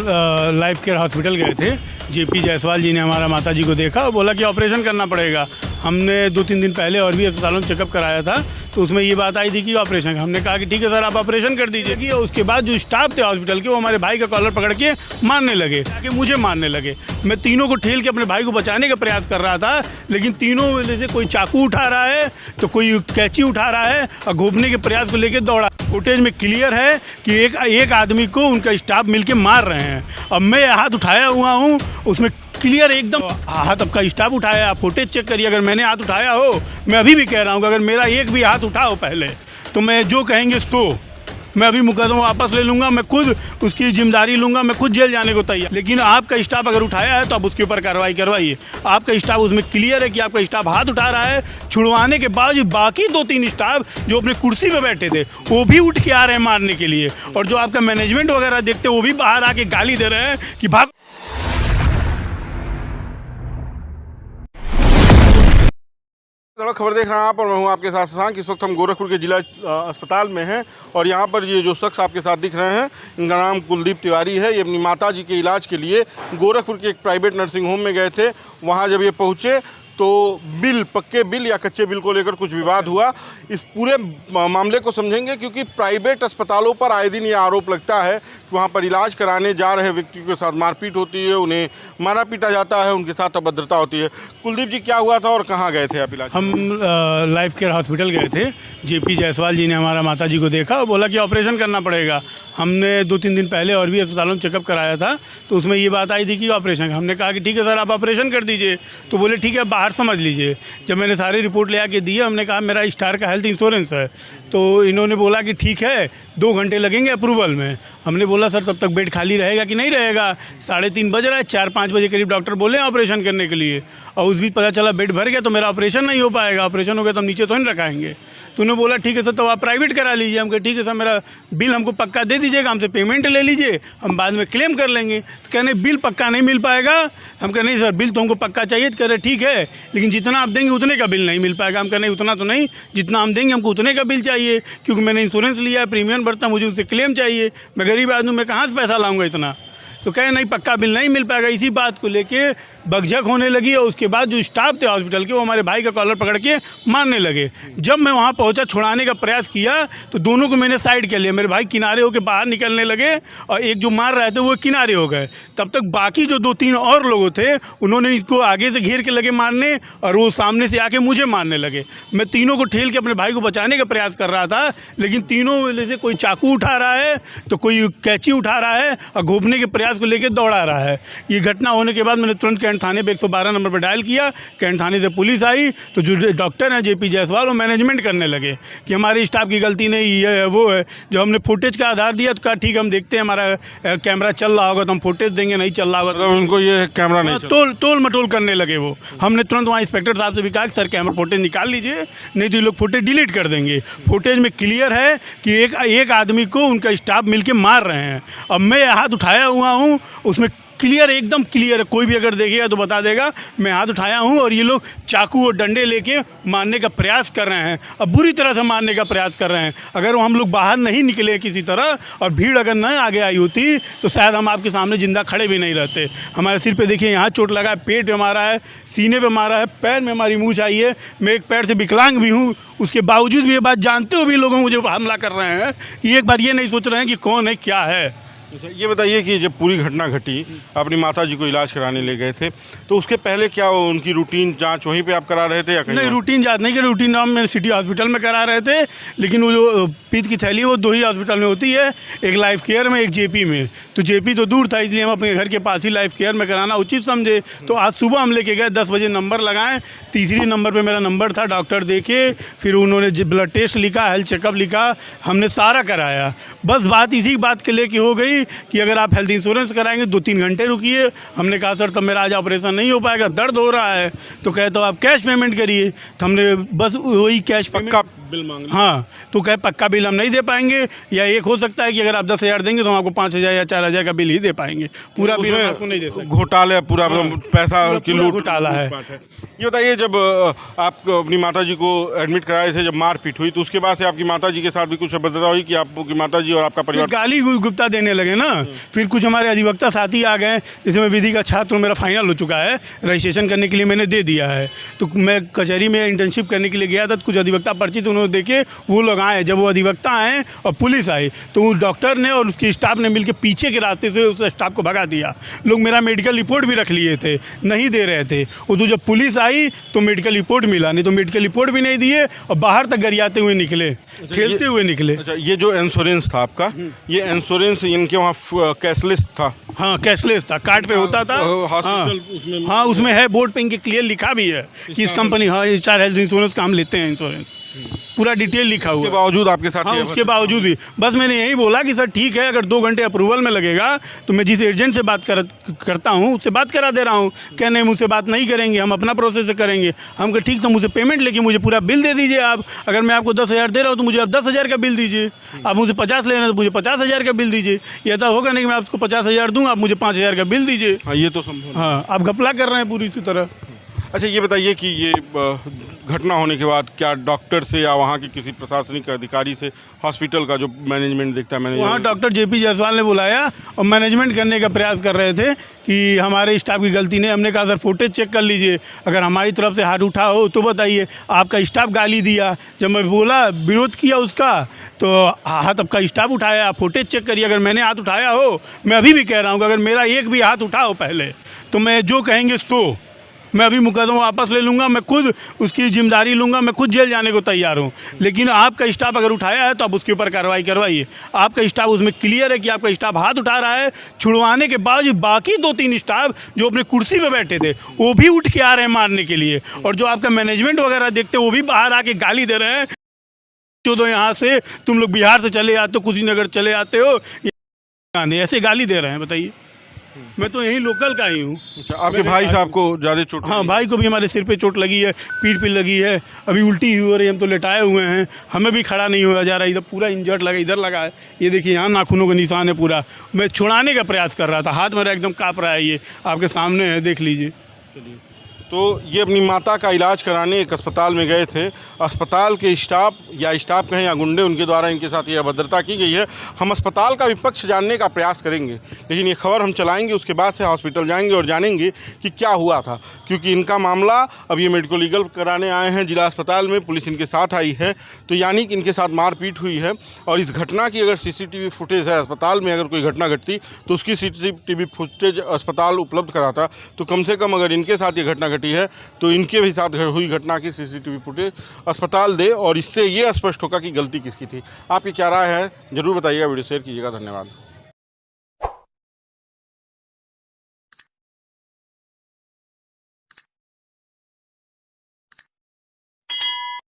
Life care hospital गए थे। JP Jaiswal जी ने हमारा माता जी को देखा और बोला कि ऑपरेशन करना पड़ेगा। हमने 2-3 दिन पहले और भी अस्पतालों में चेकअप कराया था, तो उसमें ये बात आई थी कि ऑपरेशन। हमने कहा कि ठीक है सर, आप ऑपरेशन कर दीजिए। और उसके बाद जो स्टाफ थे हॉस्पिटल के, वो हमारे भाई का कॉलर पकड़ के मारने लगे, कि मुझे मारने लगे। मैं तीनों को ठेल के अपने भाई को बचाने का प्रयास कर रहा था, लेकिन तीनों में से कोई चाकू उठा रहा है तो कोई कैंची उठा रहा है और घोपने के प्रयास को लेकर दौड़ा। फुटेज में क्लियर है कि एक आदमी को उनका स्टाफ मिलके मार रहे हैं। अब मैं हाथ उठाया हुआ हूँ, उसमें क्लियर एकदम हाथ आपका स्टाफ उठाया। आप फुटेज चेक करिए, अगर मैंने हाथ उठाया हो, मैं अभी भी कह रहा हूँ कि अगर मेरा एक भी हाथ उठा हो पहले, तो मैं जो कहेंगे तो मैं अभी मुकदमा वापस ले लूँगा, मैं खुद उसकी जिम्मेदारी लूँगा, मैं खुद जेल जाने को तैयार। लेकिन आपका स्टाफ अगर उठाया है तो आप उसके ऊपर कार्रवाई करवाइए। आपका स्टाफ, उसमें क्लियर है कि आपका स्टाफ हाथ उठा रहा है। छुड़वाने के बाद बाकी 2-3 स्टाफ जो अपने कुर्सी पे बैठे थे, वो भी उठ के आ रहे हैं मारने के लिए। और जो आपका मैनेजमेंट वगैरह देखते हैं, वो भी बाहर आके गाली दे रहे हैं कि भाग। खबर देख रहे हैं आप, और मैं हूं आपके साथ शशांक। इस वक्त हम गोरखपुर के जिला अस्पताल में हैं और यहां पर ये जो शख्स आपके साथ दिख रहे हैं, इनका नाम कुलदीप तिवारी है। ये अपनी माता जी के इलाज के लिए गोरखपुर के एक प्राइवेट नर्सिंग होम में गए थे। वहां जब ये पहुंचे तो बिल, पक्के बिल या कच्चे बिल को लेकर कुछ विवाद हुआ। इस पूरे मामले को समझेंगे, क्योंकि प्राइवेट अस्पतालों पर आए दिन ये आरोप लगता है कि वहाँ पर इलाज कराने जा रहे व्यक्तियों के साथ मारपीट होती है, उन्हें मारा पीटा जाता है, उनके साथ अभद्रता होती है। कुलदीप जी, क्या हुआ था और कहाँ गए थे आप इलाज? हम लाइफ केयर हॉस्पिटल गए थे। जेपी जायसवाल जी ने हमारा माता जी को देखा और बोला कि ऑपरेशन करना पड़ेगा। हमने 2-3 दिन पहले और भी अस्पतालों में चेकअप कराया था, तो उसमें ये बात आई थी कि ऑपरेशन। हमने कहा कि ठीक है सर, आप ऑपरेशन कर दीजिए। तो बोले ठीक है, बाहर समझ लीजिए। जब मैंने सारी रिपोर्ट ले आके दी, हमने कहा मेरा स्टार का हेल्थ इंश्योरेंस है, तो इन्होंने बोला कि ठीक है, 2 घंटे लगेंगे अप्रूवल में। हमने बोला सर, तब तक बेड खाली रहेगा कि नहीं रहेगा? 3:30 बज रहा है, 4-5 बजे करीब डॉक्टर बोले ऑपरेशन करने के लिए, और उस बीच पता चला बेड भर गया, तो मेरा ऑपरेशन नहीं हो पाएगा। ऑपरेशन हो गया तो हम नीचे तो नहीं रखाएंगे। तो उन्होंने बोला ठीक है सर, तो आप प्राइवेट करा लीजिए। हम कहे ठीक है सर, मेरा बिल हमको पक्का दे दीजिएगा, हमसे पेमेंट ले लीजिए, हम बाद में क्लेम कर लेंगे। तो कहने बिल पक्का नहीं मिल पाएगा। हम कहे नहीं सर, बिल तो हमको पक्का चाहिए। तो कह रहे ठीक है, लेकिन जितना आप देंगे उतने का बिल नहीं मिल पाएगा। हम कहे नहीं, उतना तो नहीं, जितना हम देंगे हमको उतने का बिल चाहिए, क्योंकि मैंने इंश्योरेंस लिया है, प्रीमियम भरता, मुझे उनसे क्लेम चाहिए। मैं गरीब आदमी, मैं कहाँ से पैसा लाऊंगा इतना? तो कहे नहीं, पक्का बिल नहीं मिल पाएगा। इसी बात को लेके बकझक होने लगी, और उसके बाद जो स्टाफ थे हॉस्पिटल के, वो हमारे भाई का कॉलर पकड़ के मारने लगे। जब मैं वहाँ पहुँचा, छुड़ाने का प्रयास किया, तो दोनों को मैंने साइड कर लिया। मेरे भाई किनारे होकर बाहर निकलने लगे और एक जो मार रहे थे वो किनारे हो गए। तब तक बाकी जो 2-3 और लोग थे, उन्होंने इसको आगे से घेर के लगे मारने, और वो सामने से आके मुझे मारने लगे। मैं तीनों को ठेल के अपने भाई को बचाने का प्रयास कर रहा था, लेकिन तीनों में से कोई चाकू उठा रहा है तो कोई कैंची उठा रहा है और घोपने के प्रयास को लेकर दौड़ा रहा है। ये घटना होने के बाद मैंने तुरंत कैंट थाने पे 112 नंबर पर डायल किया। कैंट थाने से पुलिस आई, तो जो डॉक्टर हैं जेपी जायसवाल, वो मैनेजमेंट करने लगे कि हमारी स्टाफ की गलती नहीं, ये है वो है। जब हमने फुटेज का आधार दिया तो कहा ठीक है, हम देखते हैं, हमारा कैमरा चल रहा होगा तो हम फुटेज देंगे, नहीं चल रहा होगा तो उनको ये कैमरा नहीं तोल मटोल करने लगे वो। हमने तुरंत वहाँ इंस्पेक्टर साहब से भी कहा कि सर, कैमरा फुटेज निकाल लीजिए, नहीं तो ये लोग फुटेज डिलीट कर देंगे। फुटेज में क्लियर है कि एक आदमी को उनका स्टाफ मिलके मार रहे हैं। अब मैं हाथ उठाया हुआ हूँ, उसमें क्लियर, एकदम क्लियर है। कोई भी अगर देखेगा तो बता देगा मैं हाथ उठाया हूँ, और ये लोग चाकू और डंडे लेके मारने का प्रयास कर रहे हैं, अब बुरी तरह से मारने का प्रयास कर रहे हैं। अगर हम लोग बाहर नहीं निकले किसी तरह, और भीड़ अगर न आगे आई होती, तो शायद हम आपके सामने जिंदा खड़े भी नहीं रहते। हमारे सिर पे देखिए यहाँ चोट लगा है, पेट में मारा है, सीने पे मारा है, पैर में हमारी मूंछ आई है। मैं एक पैर से विकलांग भी हूँ, उसके बावजूद भी ये बात जानते हुए भी लोग मुझे हमला कर रहे हैं। एक बार ये नहीं सोच रहे हैं कि कौन है, क्या है। ये बताइए कि जब पूरी घटना घटी, अपनी माता जी को इलाज कराने ले गए थे, तो उसके पहले क्या उनकी रूटीन जांच वहीं पे आप करा रहे थे या कहीं? नहीं, रूटीन जांच नहीं, कि रूटीन हम सिटी हॉस्पिटल में करा रहे थे, लेकिन वो जो पीत की थैली वो 2 ही हॉस्पिटल में होती है, एक लाइफ केयर में, एक जेपी में। तो जेपी तो दूर था, इसलिए हम अपने घर के पास ही लाइफ केयर में कराना उचित समझे। तो आज सुबह हम लेके गए, 10 बजे नंबर लगाएं। 3रे नंबर पर मेरा नंबर था, डॉक्टर देखे, फिर उन्होंने ब्लड टेस्ट लिखा, हेल्थ चेकअप लिखा, हमने सारा कराया। बस बात इसी बात के लेके हो गई कि अगर आप हेल्थ इंश्योरेंस कराएंगे 2-3 घंटे रुकिए। हमने कहा सर, तब मेरा आज ऑपरेशन नहीं हो पाएगा, दर्द हो रहा है। तो कहे तो आप कैश पेमेंट करिए। तो हमने बस वही कैश पक्का बिल मांग लिया। हाँ, तो कहे पक्का बिल हम नहीं दे पाएंगे, या एक हो सकता है कि अगर आप 10,000 देंगे तो हम आपको 5,000 या 4,000 का बिल ही दे पाएंगे, पूरा बिल हम आपको नहीं दे सकते। घोटाले पूरा पैसा की पूरा लूट घोटाला है। ये बताइए, जब आप अपनी माता जी को एडमिट कराए थे, जब मारपीट हुई, तो उसके बाद से आपकी माता जी के साथ भी कुछ अभद्रता हुई कि आपकी माता जी और आपका परिवार गाली गुप्ता देने लगे ना। फिर कुछ हमारे अधिवक्ता साथी आ गए, जैसे मैं विधि का छात्र हूँ, मेरा फाइनल हो चुका है, रजिस्ट्रेशन करने के लिए मैंने दे दिया है। तो मैं कचहरी में इंटर्नशिप करने के लिए गया था, तो कुछ अधिवक्ता परिचित उन्होंने देखे, वो लोग आए। जब वो अधिवक्ता आए और पुलिस आई, तो उस डॉक्टर ने और उसके स्टाफ ने मिलकर पीछे के रास्ते से उस स्टाफ को भगा दिया। लोग मेरा मेडिकल रिपोर्ट भी रख लिए थे, नहीं दे रहे थे। और तो जब पुलिस आई तो मेडिकल रिपोर्ट मिला नहीं, तो मेडिकल रिपोर्ट भी नहीं दिए और बाहर तक गरियाते हुए निकले, खेलते हुए निकले। अच्छा, ये जो इंश्योरेंस था आपका, ये इंश्योरेंस इनके वहाँ कैशलेस था? हाँ, कैशलेस था, कार्ड पे होता था। हॉस्पिटल हाँ, उसमें है, बोर्ड पे इनके क्लियर लिखा भी है कि इस कंपनी, हाँ, स्टार हेल्थ इंश्योरेंस का हम लेते हैं इंश्योरेंस, पूरा डिटेल लिखा हुआ के है। बावजूद आपके साथ हाँ, उसके बावजूद भी बस मैंने यही बोला कि सर ठीक है, अगर 2 घंटे अप्रूवल में लगेगा तो मैं जिस एजेंट से बात करता हूँ उससे बात करा दे रहा हूँ। क्या नहीं, मुझसे बात नहीं करेंगे, हम अपना प्रोसेस से करेंगे। हम कहा ठीक, तो मुझे पेमेंट लेके मुझे पूरा बिल दे दीजिए आप। अगर मैं आपको 10,000 दे रहा हूँ तो मुझे आप 10,000 का बिल दीजिए। आप मुझे 50 ले रहे हैं तो मुझे 50,000 का बिल दीजिए। ये तो होगा नहीं कि मैं आपको 50,000 दूँ, आप मुझे 5,000 का बिल दीजिए। हाँ, ये तो संभव। हाँ, आप घपला कर रहे हैं पूरी इसी तरह। अच्छा, ये बताइए कि ये घटना होने के बाद क्या डॉक्टर से या वहाँ के किसी प्रशासनिक अधिकारी से, हॉस्पिटल का जो मैनेजमेंट देखता है, मैनेजर, वहाँ डॉक्टर JP जायसवाल ने बुलाया और मैनेजमेंट करने का प्रयास कर रहे थे कि हमारे स्टाफ की गलती नहीं। हमने कहा सर फुटेज चेक कर लीजिए, अगर हमारी तरफ से हाथ उठा हो तो बताइए। आपका स्टाफ गाली दिया, जब मैं बोला, विरोध किया उसका, तो हाथ आपका स्टाफ उठाया। आप फुटेज चेक करिए, अगर मैंने हाथ उठाया हो, मैं अभी भी कह रहा हूँ कि अगर मेरा एक भी हाथ उठा हो पहले, तो मैं जो कहेंगे सो मैं अभी मुकदमा वापस ले लूँगा, मैं खुद उसकी जिम्मेदारी लूँगा, मैं खुद जेल जाने को तैयार हूँ। लेकिन आपका स्टाफ अगर उठाया है तो आप उसके ऊपर कार्रवाई करवाइए। आपका स्टाफ उसमें क्लियर है कि आपका स्टाफ हाथ उठा रहा है। छुड़वाने के बावजूद बाकी 2-3 स्टाफ जो अपने कुर्सी पे बैठे थे वो भी उठ के आ रहे हैं मारने के लिए, और जो आपका मैनेजमेंट वगैरह देखते वो भी बाहर आके गाली दे रहे हैं। तो यहाँ से तुम लोग बिहार से चले आते हो, कुशीनगर चले आते हो, ऐसे गाली दे रहे हैं। बताइए, मैं तो यही लोकल का ही हूँ। अच्छा, आपके भाई साहब को ज़्यादा चोट? हाँ, भाई को भी हमारे सिर पे चोट लगी है, पीठ पे लगी है, अभी उल्टी हो रही है, हम तो लेटाए हुए हैं, हमें भी खड़ा नहीं हुआ जा रहा। इधर पूरा इंजर्ड लगा, इधर लगा है, ये देखिए यहाँ नाखूनों का निशान है पूरा। मैं छुड़ाने का प्रयास कर रहा था, हाथ मेरा एकदम काँप रहा है, ये आपके सामने है, देख लीजिए। तो ये अपनी माता का इलाज कराने एक अस्पताल में गए थे। अस्पताल के स्टाफ कहें या गुंडे, उनके द्वारा इनके साथ ये अभद्रता की गई है। हम अस्पताल का विपक्ष जानने का प्रयास करेंगे, लेकिन ये खबर हम चलाएंगे, उसके बाद से हॉस्पिटल जाएंगे और जानेंगे कि क्या हुआ था, क्योंकि इनका मामला अब ये मेडिको लीगल कराने आए हैं जिला अस्पताल में, पुलिस इनके साथ आई है, तो यानी कि इनके साथ मारपीट हुई है। और इस घटना की अगर CCTV फुटेज है अस्पताल में, अगर कोई घटना घटती तो उसकी CCTV फुटेज अस्पताल उपलब्ध कराता, तो कम से कम अगर इनके साथ ये घटना है तो इनके भी साथ हुई घटना की CCTV फुटेज अस्पताल दे, और इससे ये स्पष्ट होगा कि गलती किसकी थी। आपकी क्या राय है, जरूर बताइएगा, वीडियो शेयर कीजिएगा। धन्यवाद।